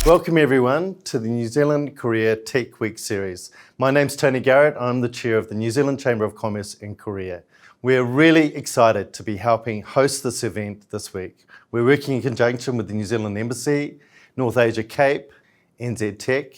Welcome everyone to the New Zealand Korea TechWeek Series. My name's Tony Garrett. I'm the chair of the New Zealand Chamber of Commerce in Korea. We're really excited to be helping host this event this week. We're working in conjunction with the New Zealand Embassy, North Asia Cape, NZ Tech,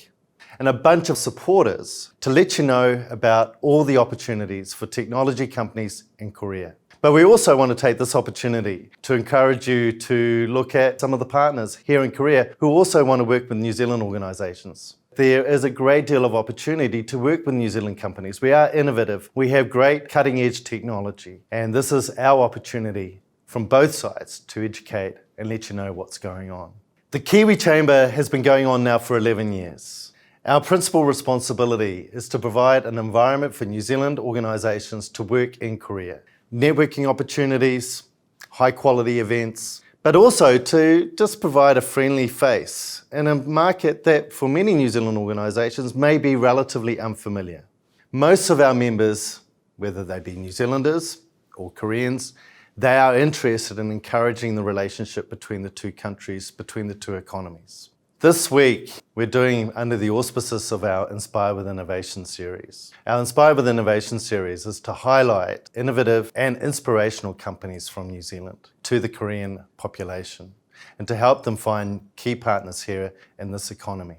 and a bunch of supporters to let you know about all the opportunities for technology companies in Korea. But we also want to take this opportunity to encourage you to look at some of the partners here in Korea who also want to work with New Zealand organisations. There is a great deal of opportunity to work with New Zealand companies. We are innovative, we have great cutting edge technology, and this is our opportunity from both sides to educate and let you know what's going on. The Kiwi Chamber has been going on now for 11 years. Our principal responsibility is to provide an environment for New Zealand organisations to work in Korea. Networking opportunities, high quality events, but also to just provide a friendly face in a market that for many New Zealand organisations may be relatively unfamiliar. Most of our members, whether they be New Zealanders or Koreans, they are interested in encouraging the relationship between the two countries, between the two economies. This week, we're doing under the auspices of our Inspire with Innovation series. Our Inspire with Innovation series is to highlight innovative and inspirational companies from New Zealand to the Korean population and to help them find key partners here in this economy.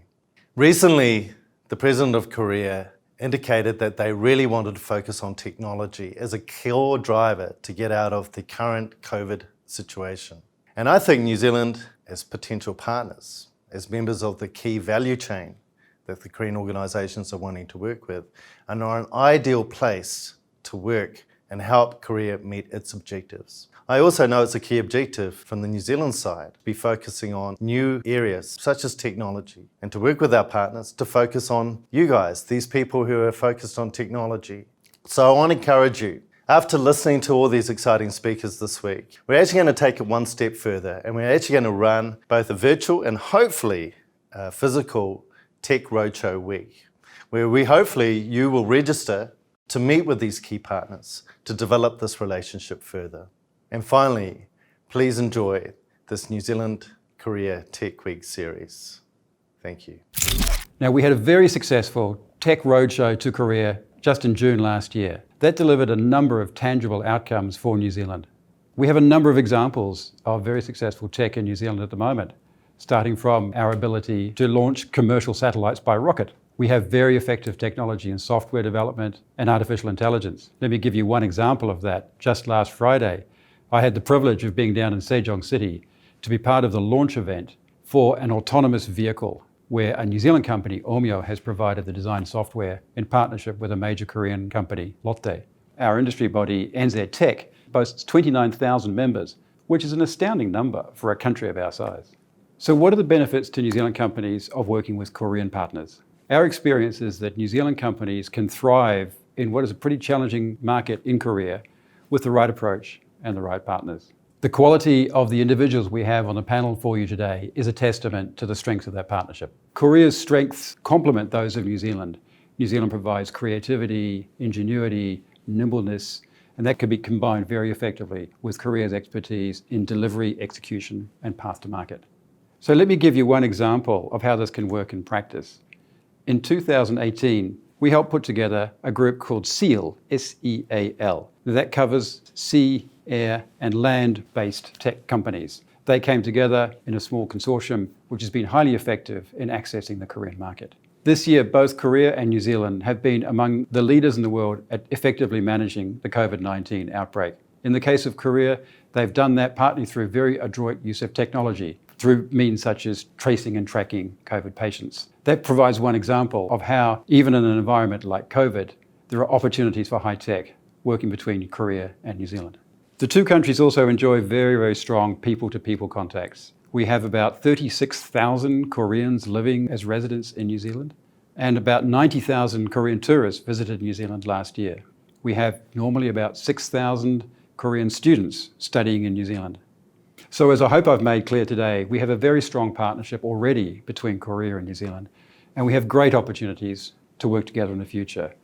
Recently, the President of Korea indicated that they really wanted to focus on technology as a core driver to get out of the current COVID situation. And I think New Zealand, as potential partners, as members of the key value chain that the Korean organisations are wanting to work with, and are an ideal place to work and help Korea meet its objectives. I also know it's a key objective from the New Zealand side to be focusing on new areas such as technology and to work with our partners to focus on you guys, these people who are focused on technology. So I want to encourage you, after listening to all these exciting speakers this week, we're actually going to take it one step further and we're actually going to run both a virtual and hopefully a physical Tech Roadshow week, where hopefully you will register to meet with these key partners to develop this relationship further. And finally, please enjoy this New Zealand Korea Tech Week series. Thank you. Now, we had a very successful Tech Roadshow to Korea just in June last year. That delivered a number of tangible outcomes for New Zealand. We have a number of examples of very successful tech in New Zealand at the moment, starting from our ability to launch commercial satellites by rocket. We have very effective technology in software development and artificial intelligence. Let me give you one example of that. Just last Friday, I had the privilege of being down in Sejong City to be part of the launch event for an autonomous vehicle where a New Zealand company, Omio, has provided the design software in partnership with a major Korean company, Lotte. Our industry body, NZ Tech, boasts 29,000 members, which is an astounding number for a country of our size. So what are the benefits to New Zealand companies of working with Korean partners? Our experience is that New Zealand companies can thrive in what is a pretty challenging market in Korea with the right approach and the right partners. The quality of the individuals we have on the panel for you today is a testament to the strength of that partnership. Korea's strengths complement those of New Zealand. New Zealand provides creativity, ingenuity, nimbleness, and that can be combined very effectively with Korea's expertise in delivery, execution, and path to market. So let me give you one example of how this can work in practice. In 2018, we helped put together a group called Seoul, S-E-A-L. That covers sea, air, and land-based tech companies. They came together in a small consortium, which has been highly effective in accessing the Korean market. This year, both Korea and New Zealand have been among the leaders in the world at effectively managing the COVID-19 outbreak. In the case of Korea, they've done that partly through very adroit use of technology, through means such as tracing and tracking COVID patients. That provides one example of how, even in an environment like COVID, there are opportunities for high tech working between Korea and New Zealand. The two countries also enjoy very, very strong people-to-people contacts. We have about 36,000 Koreans living as residents in New Zealand, and about 90,000 Korean tourists visited New Zealand last year. We have normally about 6,000 Korean students studying in New Zealand. So as I hope I've made clear today, we have a very strong partnership already between Korea and New Zealand, and we have great opportunities to work together in the future.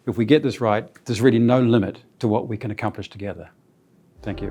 If we get this right, there's really no limit to what we can accomplish together. Thank you.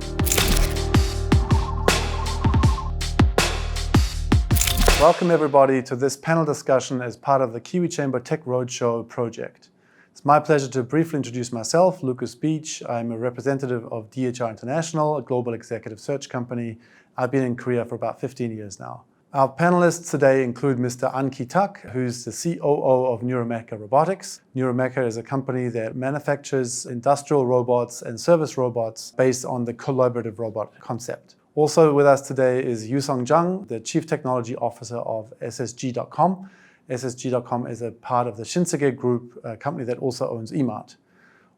Welcome everybody to this panel discussion as part of the Kiwi Chamber Tech Roadshow project. It's my pleasure to briefly introduce myself, Lucas Beach. I'm a representative of DHR International, a global executive search company. I've been in Korea for about 15 years now. Our panelists today include Mr. An Ki-tak, who's the COO of Neuromecha Robotics. Neuromecha is a company that manufactures industrial robots and service robots based on the collaborative robot concept. Also with us today is Yusong Jung, the Chief Technology Officer of SSG.com. SSG.com is a part of the Shinsegae Group, a company that also owns eMart.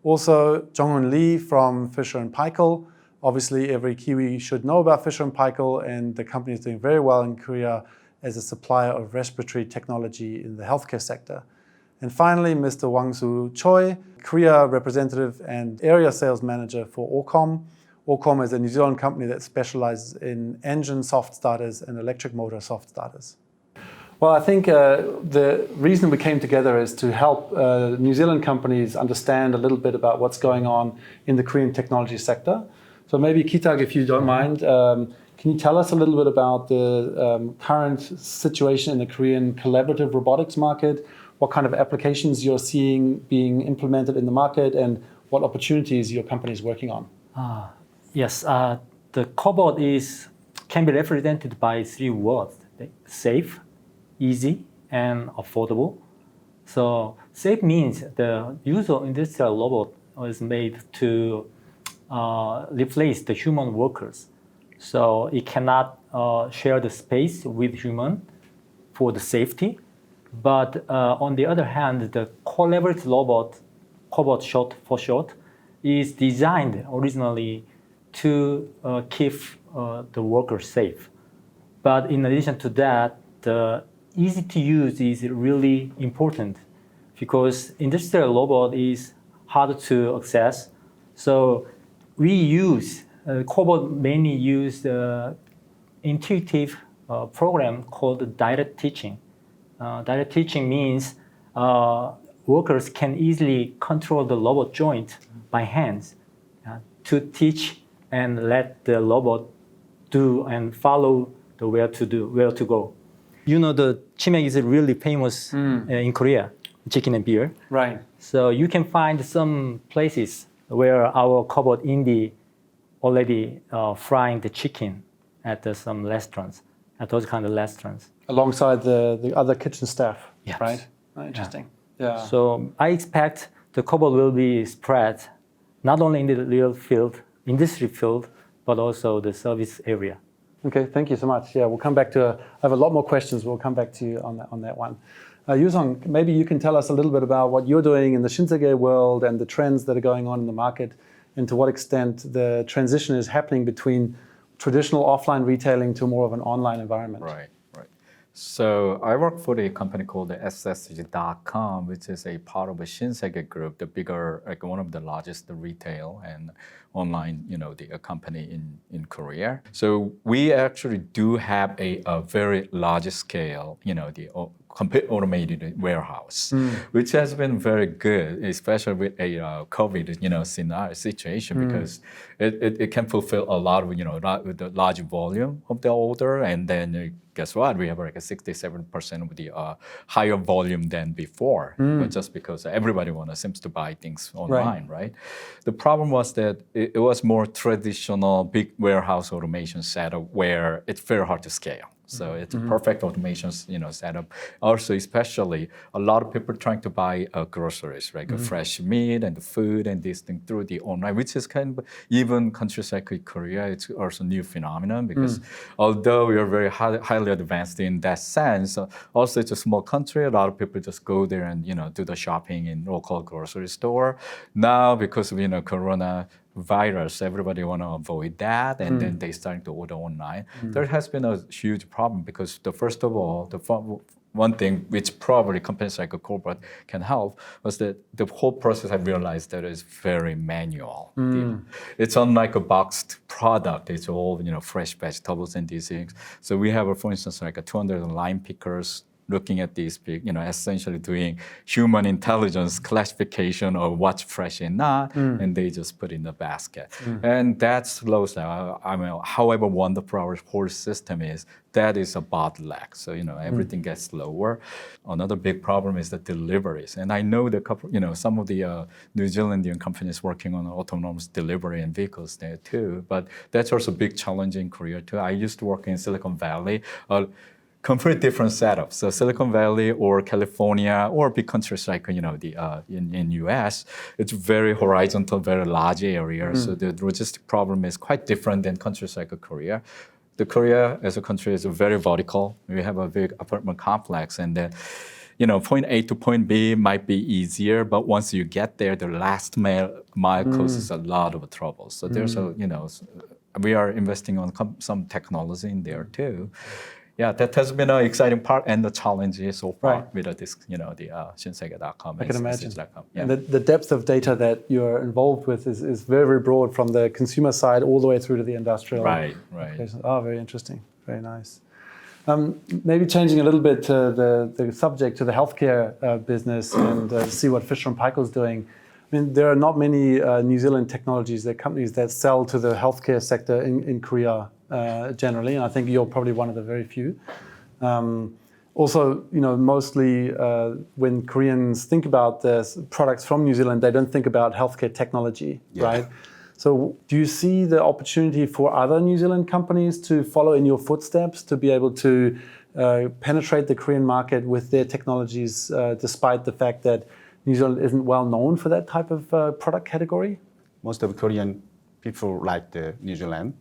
Also, Jong-hoon Lee from Fisher & Paykel. Obviously, every Kiwi should know about Fisher & Paykel, and the company is doing very well in Korea as a supplier of respiratory technology in the healthcare sector. And finally, Mr. Wang-soo Choi, Korea representative and area sales manager for Orcom. Orcom is a New Zealand company that specializes in engine soft starters and electric motor soft starters. Well, I think the reason we came together is to help New Zealand companies understand a little bit about what's going on in the Korean technology sector. So maybe Ki-tak, if you don't mind, can you tell us a little bit about the current situation in the Korean collaborative robotics market? What kind of applications you're seeing being implemented in the market, and what opportunities your company is working on? Yes, the cobot can be represented by 3 words: safe, easy, and affordable. So safe means the use of industrial robot is made to replace the human workers. So it cannot share the space with human for the safety. But on the other hand, the collaborative robot, cobot for short, is designed originally to keep the workers safe. But in addition to that, the easy to use is really important because industrial robot is hard to access. So we use, cobot mainly use the intuitive program called direct teaching. Direct teaching means workers can easily control the robot joint by hands to teach and let the robot do and follow the where to go. You know, the chimek is really famous in Korea, chicken and beer. Right. So you can find some places where our cobot Indy already frying the chicken at some restaurants, at those kind of restaurants. Alongside the other kitchen staff, Yes. right? Interesting. Yeah. So I expect the cobot will be spread not only in the real field, industry field, but also the service area. Okay, thank you so much. Yeah, we'll come back to, I have a lot more questions. We'll come back to you on that one. Yusong, maybe you can tell us a little bit about what you're doing in the Shinsegae world and the trends that are going on in the market, and to what extent the transition is happening between traditional offline retailing to more of an online environment. Right. So I work for a company called the SSG.com, which is a part of a Shinsegae Group, the bigger, like one of the largest retail and online, the company in Korea. So we actually do have a very large scale, the complete automated warehouse, which has been very good, especially with a COVID, scenario situation, because it can fulfill a lot of, with the large volume of the order, and then guess what? We have like a 67% of the higher volume than before, but just because everybody seems to buy things online, right? The problem was that it was more traditional big warehouse automation setup where it's very hard to scale. So it's a perfect automation, setup. Also, especially a lot of people trying to buy groceries, right? Fresh meat and the food and this thing through the online, which is kind of even countries like Korea, it's also a new phenomenon because although we are very highly advanced in that sense, also it's a small country. A lot of people just go there and do the shopping in local grocery store. Now because of Corona virus, everybody want to avoid that, and then they starting to order online. There has been a huge problem because first of all, one thing which probably companies like a corporate can help was that the whole process I realized that is very manual. It's unlike a boxed product. It's all fresh vegetables and these things. So we have, for instance, like 200 line pickers looking at these big, essentially doing human intelligence classification of what's fresh and not, and they just put in the basket. And that slows down. I mean, however wonderful our whole system is, that is a bottleneck. So, everything gets slower. Another big problem is the deliveries. And I know some of the New Zealandian companies working on autonomous delivery and vehicles there too. But that's also a big challenge in Korea too. I used to work in Silicon Valley. Complete different setups. So Silicon Valley or California or big countries like in US, it's very horizontal, very large area. So the logistic problem is quite different than countries like Korea. The Korea as a country is very vertical. We have a big apartment complex, and then point A to point B might be easier, but once you get there, the last mile causes a lot of trouble. So there's we are investing on some technology in there too. Yeah, that has been an exciting part and the challenge so far with this, the shinsegae.com. I can imagine. Yeah. And the depth of data that you're involved with is very, very broad, from the consumer side all the way through to the industrial. Right. applications. Oh, very interesting. Very nice. Maybe changing a little bit to the subject, to the healthcare business, and see what Fisher & Paykel's doing. I mean, there are not many New Zealand companies that sell to the healthcare sector in Korea generally, and I think you're probably one of the very few. Also, mostly when Koreans think about the products from New Zealand, they don't think about healthcare technology, right? So do you see the opportunity for other New Zealand companies to follow in your footsteps, to be able to penetrate the Korean market with their technologies, despite the fact that New Zealand isn't well known for that type of product category? Most of Korean people like the New Zealand.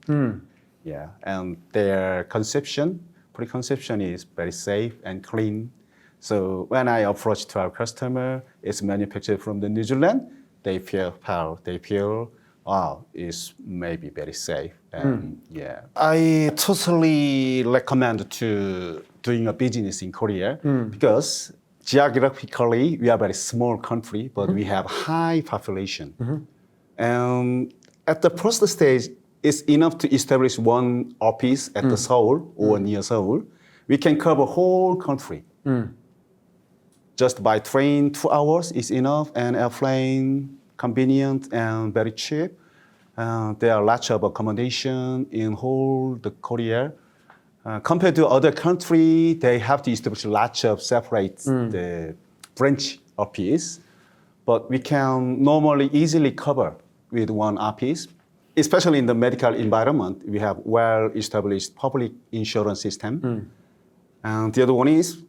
Yeah, and their preconception is very safe and clean. So when I approach to our customer, it's manufactured from the New Zealand, they feel proud. They feel, wow, it's maybe very safe. And I totally recommend to doing a business in Korea because geographically we are a very small country, but we have high population. And at the first stage, it's enough to establish one office at the Seoul or near Seoul. We can cover whole country. Just by train, 2 hours is enough, and airplane, convenient and very cheap. There are lots of accommodation in whole the Korea. Compared to other country, they have to establish lots of separate the branch office, but we can normally easily cover with one office. Especially in the medical environment, we have well-established public insurance system. And the other one is,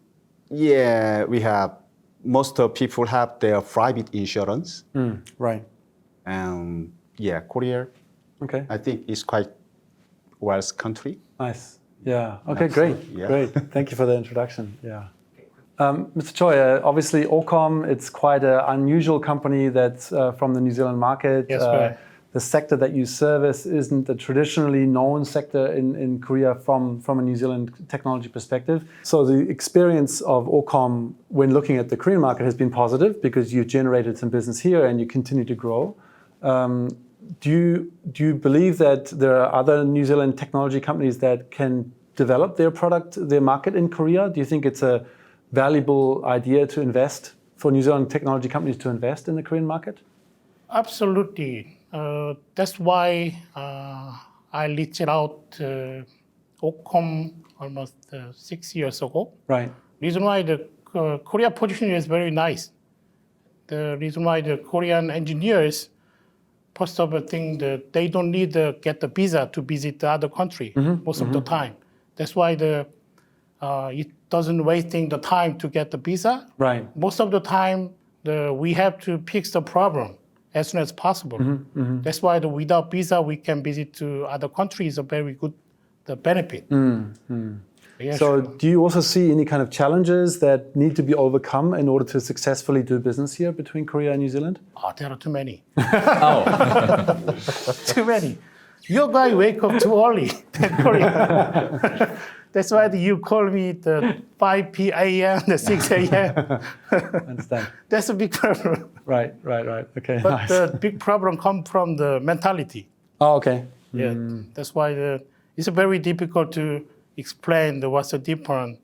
we have, most of people have their private insurance. Right. And Korea, I think is quite wealthy country. Nice. Yeah. Okay, great. Yeah. Great. Thank you for the introduction. Yeah. Mr. Choi, obviously Orcom, it's quite an unusual company that's from the New Zealand market. Yes, correct. The sector that you service isn't a traditionally known sector in Korea from a New Zealand technology perspective. So the experience of Orcom when looking at the Korean market has been positive because you've generated some business here and you continue to grow. Do you believe that there are other New Zealand technology companies that can develop their market in Korea? Do you think it's a valuable idea to invest for New Zealand technology companies to invest in the Korean market? Absolutely. That's why I reached out to Orcom almost 6 years ago. Right. Reason why the Korea position is very nice. The reason why the Korean engineers, first of all, think that they don't need to get the visa to visit the other country most of the time. That's why it doesn't wasting the time to get the visa. Right. Most of the time, we have to fix the problem as soon as possible. That's why without visa, we can visit to other countries, a very good benefit. Yeah, So sure. do you also see any kind of challenges that need to be overcome in order to successfully do business here between Korea and New Zealand? There are too many. Too many. You guys wake up too early in Korea. That's why you call me the 5 p.m., the 6 a.m. Understand. That's a big problem. Right. Okay, But nice. the big problem comes from the mentality. Oh, okay. Yeah, that's why it's very difficult to explain what's the difference,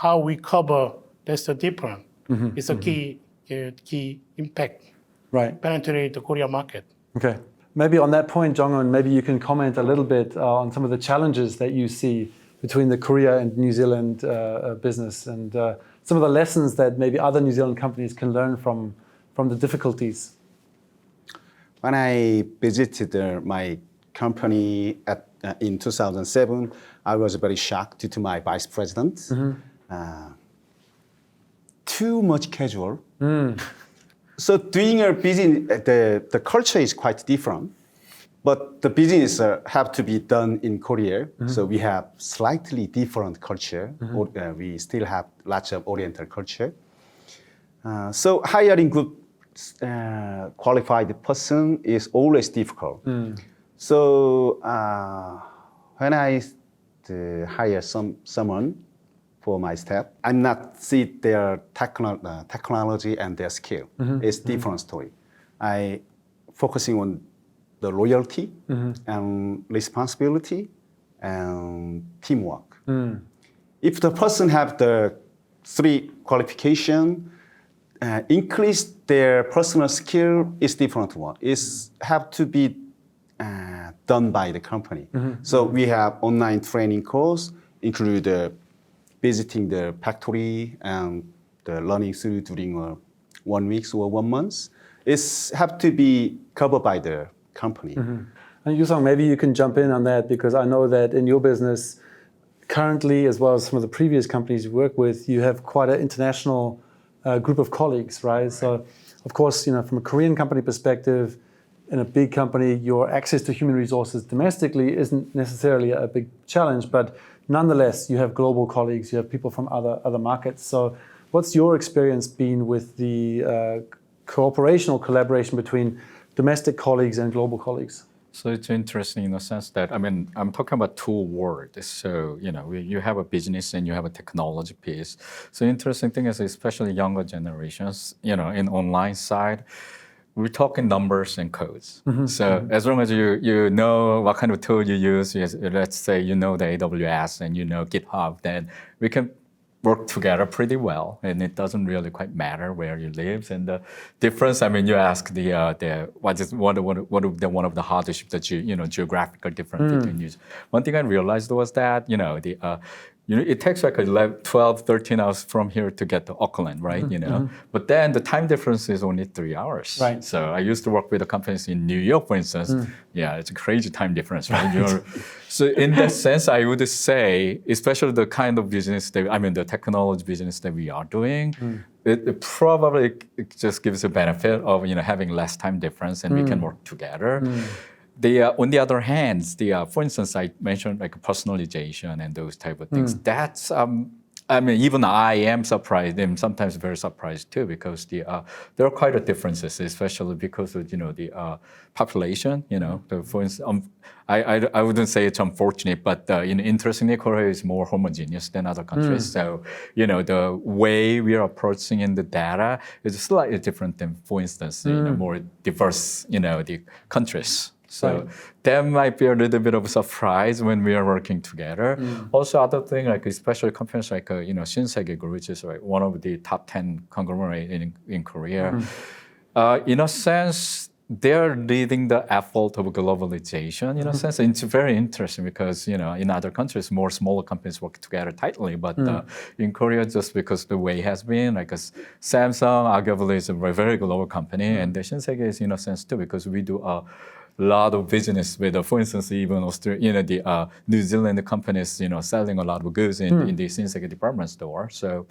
how we cover, that's the difference. It's a key impact, Right. penetrate the Korea market. Okay. Maybe on that point, Jong-un, maybe you can comment a little bit on some of the challenges that you see between the Korea and New Zealand business and some of the lessons that maybe other New Zealand companies can learn from the difficulties. When I visited my company in 2007, I was very shocked due to my vice president. Too much casual. So doing a business, the culture is quite different, but the business have to be done in Korea. So we have slightly different culture. We still have lots of Oriental culture. So hiring good qualified person is always difficult. So when I hire someone for my staff, I'm not see their technology and their skill. It's different story. I focusing on the loyalty and responsibility and teamwork. If the person have the 3 qualification, increase their personal skill is different one. It's have to be done by the company. So we have online training course, include visiting the factory and the learning through during 1 week or 1 month. It's have to be covered by the company. And Yusong, maybe you can jump in on that because I know that in your business currently, as well as some of the previous companies you work with, you have quite an international group of colleagues, right? So, of course, from a Korean company perspective, in a big company, your access to human resources domestically isn't necessarily a big challenge, but nonetheless, you have global colleagues, you have people from other markets. So what's your experience been with the cooperation or collaboration between domestic colleagues and global colleagues? So it's interesting in the sense that, I'm talking about 2 worlds. So, you have a business and you have a technology piece. So interesting thing is, especially younger generations, in online side, we're talking numbers and codes. So as long as you know what kind of tool you use, let's say you know the AWS and you know GitHub, then we can work together pretty well, and it doesn't really quite matter where you live. And the difference, you ask what is one of the hardships that geographical difference between you. One thing I realized was that it takes like 12, 13 hours from here to get to Auckland, right? But then the time difference is only 3 hours. Right. So I used to work with the companies in New York, for instance. Yeah, it's a crazy time difference, right? So in that sense, I would say, especially the kind of business the technology business that we are doing, it probably just gives a benefit of having less time difference, and we can work together. On the other hand, for instance, I mentioned like personalization and those type of things. That's even I am surprised, and sometimes very surprised too, because there are quite a differences, especially because of the population. For instance, I wouldn't say it's unfortunate, but interestingly, Korea is more homogeneous than other countries. So the way we are approaching in the data is slightly different than, for instance, more diverse the countries. So that might be a little bit of a surprise when we are working together. Also, other thing, like especially companies like Shinsegae Group, which is like one of the top 10 conglomerate in Korea. In a sense, they're leading the effort of globalization. In a sense, it's very interesting because in other countries, more smaller companies work together tightly. But in Korea, just because the way it has been, like Samsung, arguably is a very global company, and the Shinsegae is in a sense too, because we do a lot of business with, for instance, even Australia, the New Zealand companies, selling a lot of goods in the Shinsegae department store. So,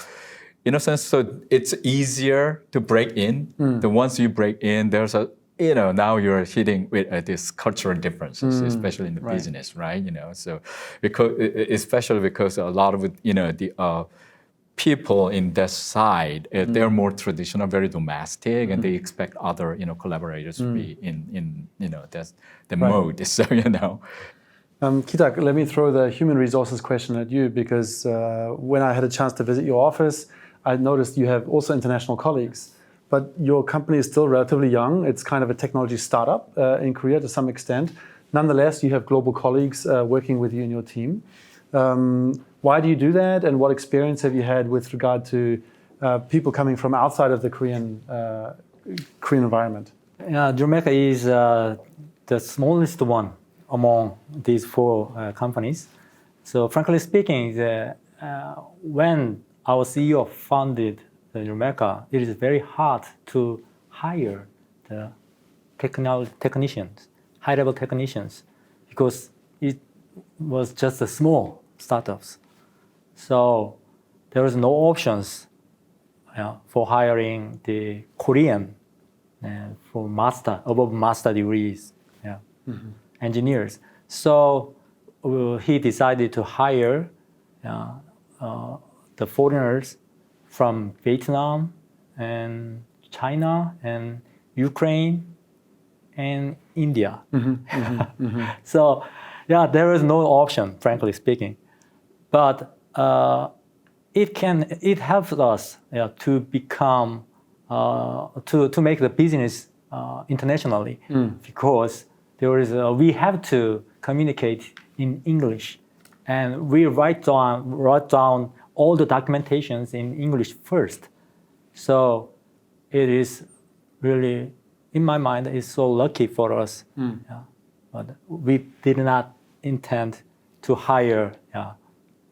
in a sense, so it's easier to break in. Once you break in, there's now you're hitting with these cultural differences, especially in the business, right? So especially because a lot of the people in that side, they're more traditional, very domestic, and they expect other collaborators to be in that's the mode. So Kitak, let me throw the human resources question at you, because when I had a chance to visit your office, I noticed you have also international colleagues, but your company is still relatively young. It's kind of a technology startup in Korea to some extent. Nonetheless, you have global colleagues working with you in your team. Why do you do that, and what experience have you had with regard to people coming from outside of the Korean environment? Nurameka is the smallest one among these four companies. So frankly speaking, when our CEO founded the Nurameka, it is very hard to hire the technicians, high-level technicians, because it was just a small startups. So there was no options for hiring the Korean for above master degrees engineers. So he decided to hire the foreigners from Vietnam and China and Ukraine and India. So there is no option, frankly speaking. But it helps us to become to make the business internationally, because we have to communicate in English, and we write down all the documentations in English first. So it is really, in my mind, it's so lucky for us. But we did not intend to hire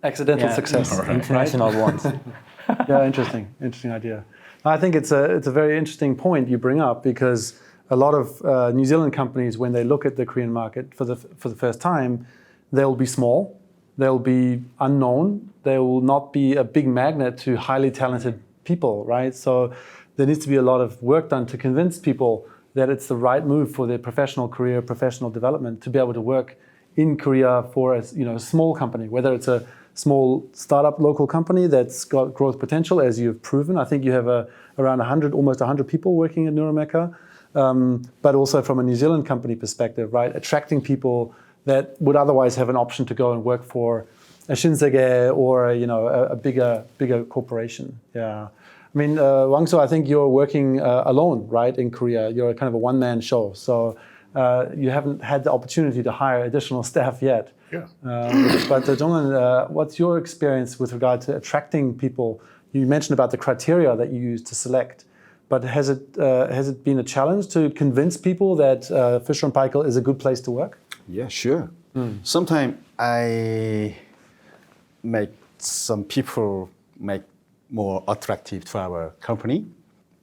Accidental success, international ones. Yeah, interesting idea. I think it's a very interesting point you bring up, because a lot of New Zealand companies, when they look at the Korean market for the first time, they'll be small, they'll be unknown, they will not be a big magnet to highly talented people, right? So there needs to be a lot of work done to convince people that it's the right move for their professional career, professional development, to be able to work in Korea for a small company, whether it's a small startup local company that's got growth potential, as you've proven. I think you have around almost 100 people working at Nurameka, but also from a New Zealand company perspective, right? Attracting people that would otherwise have an option to go and work for a Shinsegae or a bigger corporation. Yeah. I mean, Wangso, I think you're working alone, right, in Korea. You're kind of a one-man show. So you haven't had the opportunity to hire additional staff yet. Yeah. But Jonghan, what's your experience with regard to attracting people? You mentioned about the criteria that you use to select, but has it been a challenge to convince people that Fisher & Paykel is a good place to work? Yeah, sure. Sometimes I make some people more attractive to our company.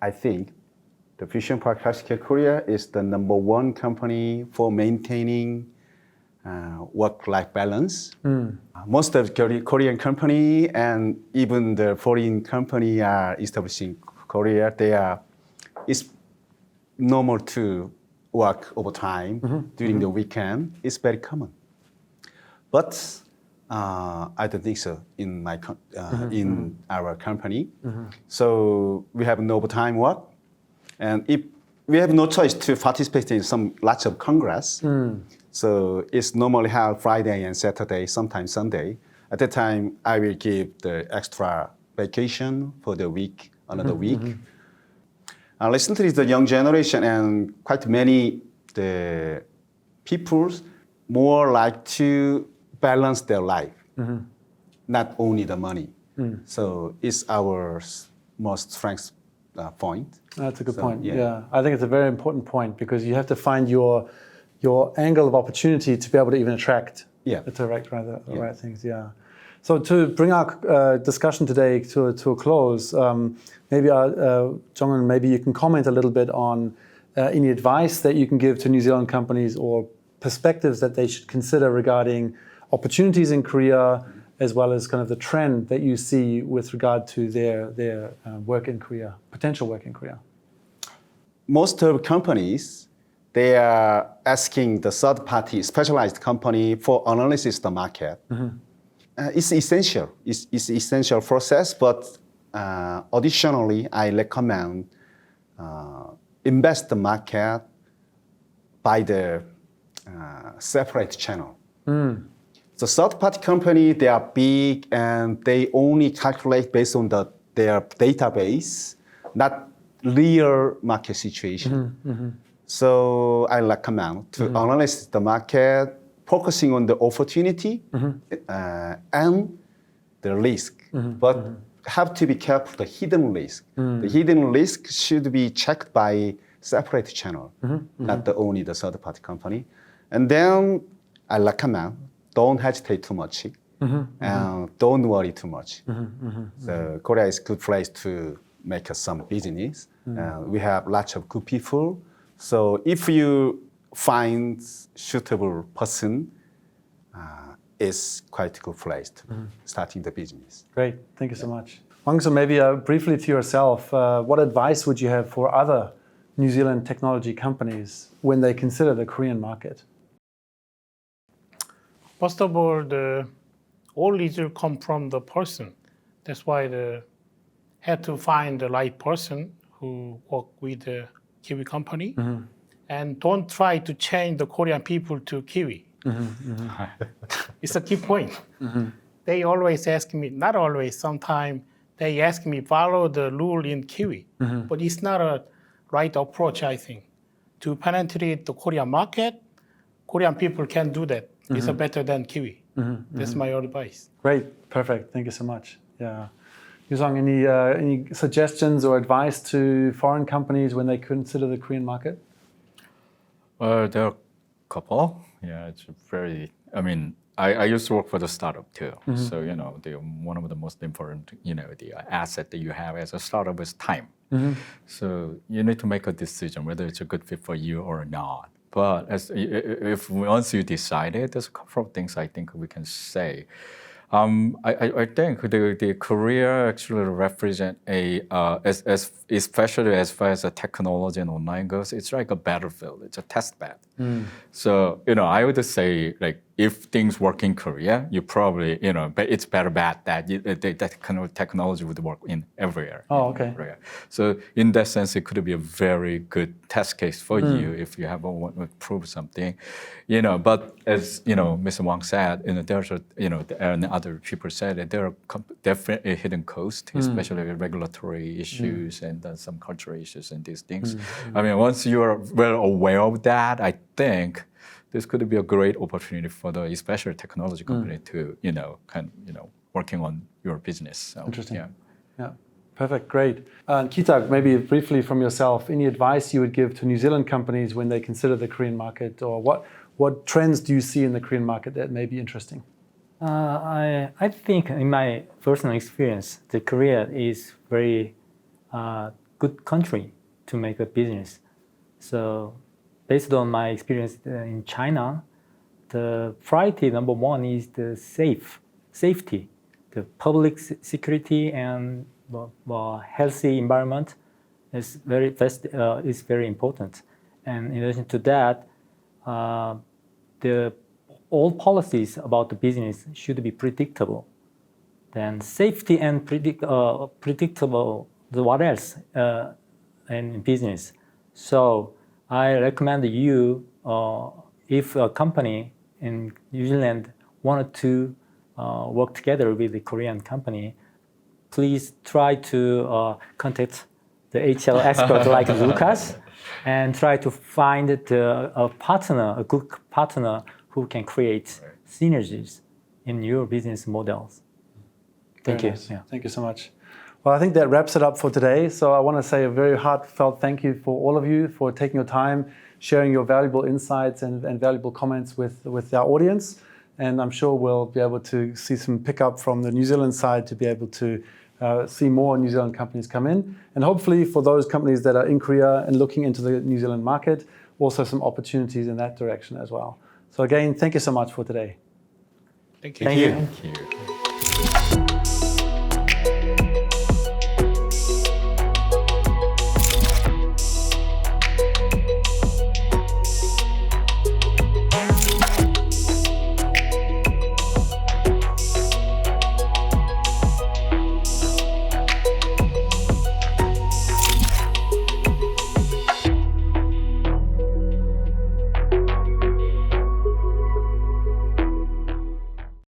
I think the Fisher & Paykel Healthcare Korea is the #1 company for maintaining work-life balance. Most of the Korean company and even the foreign company are establishing Korea. It's normal to work overtime during the weekend. It's very common. But I don't think so in our company. So we have no overtime work, and if we have no choice to participate in lots of congress. So it's normally held Friday and Saturday, sometimes Sunday. At that time, I will give the extra vacation for the week, another week. Recently, the young generation and quite many the people more like to balance their life, not only the money. So it's our most strength point. That's a good point. Yeah, I think it's a very important point, because you have to find your angle of opportunity to be able to even attract the right things. Yeah. So to bring our discussion today to a close, maybe Jonghan, maybe you can comment a little bit on any advice that you can give to New Zealand companies or perspectives that they should consider regarding opportunities in Korea, as well as kind of the trend that you see with regard to their work in Korea, potential work in Korea. Most of companies, they are asking the third-party specialized company for analysis of the market. It's essential. It's essential process, but additionally, I recommend invest the market by the separate channel. The third-party company, they are big and they only calculate based on their database, not real market situation. So I recommend to analyze the market focusing on the opportunity and the risk, but have to be careful the hidden risk. The hidden risk should be checked by separate channel, not only the third-party company. And then I recommend don't hesitate too much and don't worry too much. So Korea is a good place to make some business. We have lots of good people. So if you find suitable person, it's quite a good place to starting the business. Great, thank you so much. Wang-Soo, maybe briefly to yourself, what advice would you have for other New Zealand technology companies when they consider the Korean market? First of all, all results come from the person. That's why they had to find the right person who work with the Kiwi company. And don't try to change the Korean people to Kiwi. It's a key point. They always ask me, not always, sometimes they ask me follow the rule in Kiwi. But it's not a right approach, I think. To penetrate the Korean market, Korean people can do that. It's better than Kiwi. That's my advice. Great, perfect. Thank you so much. Yeah. Yusong, any suggestions or advice to foreign companies when they consider the Korean market? There are a couple. Yeah, it's very. I mean, I used to work for the startup too. So one of the most important the asset that you have as a startup is time. So you need to make a decision whether it's a good fit for you or not. But if once you decided, there's a couple of things I think we can say. I think the Korea actually represent especially as far as the technology and online goes, it's like a battlefield. It's a test bed. So I would say like if things work in Korea, you probably but it's better bet that that kind of technology would work in everywhere. Oh, okay. Korea. So in that sense, it could be a very good test case for you if you have want to prove something. But as Mr. Wang said, there's and other people said that there are definitely hidden costs, especially regulatory issues and some cultural issues and these things. I mean, once you are well aware of that, I think this could be a great opportunity for the especially technology company to working on your business. So, Interesting. Yeah. Perfect, great. And Kitak, maybe briefly from yourself, any advice you would give to New Zealand companies when they consider the Korean market, or what trends do you see in the Korean market that may be interesting? I think in my personal experience, the Korea is very good country to make a business. So based on my experience in China, the priority number one is the safety, the public security and healthy environment is very important. And in addition to that, all policies about the business should be predictable. Then safety and predictable, what else in business? So I recommend you, if a company in New Zealand wanted to work together with the Korean company, please try to contact the HR expert like Lucas and try to find a good partner who can create synergies in your business models. Thank you. Nice. Yeah. Thank you so much. Well, I think that wraps it up for today. So I want to say a very heartfelt thank you for all of you for taking your time, sharing your valuable insights and valuable comments with our audience. And I'm sure we'll be able to see some pickup from the New Zealand side to be able to see more New Zealand companies come in. And hopefully for those companies that are in Korea and looking into the New Zealand market, also some opportunities in that direction as well. So again, thank you so much for today. Thank you. Thank you. Thank you.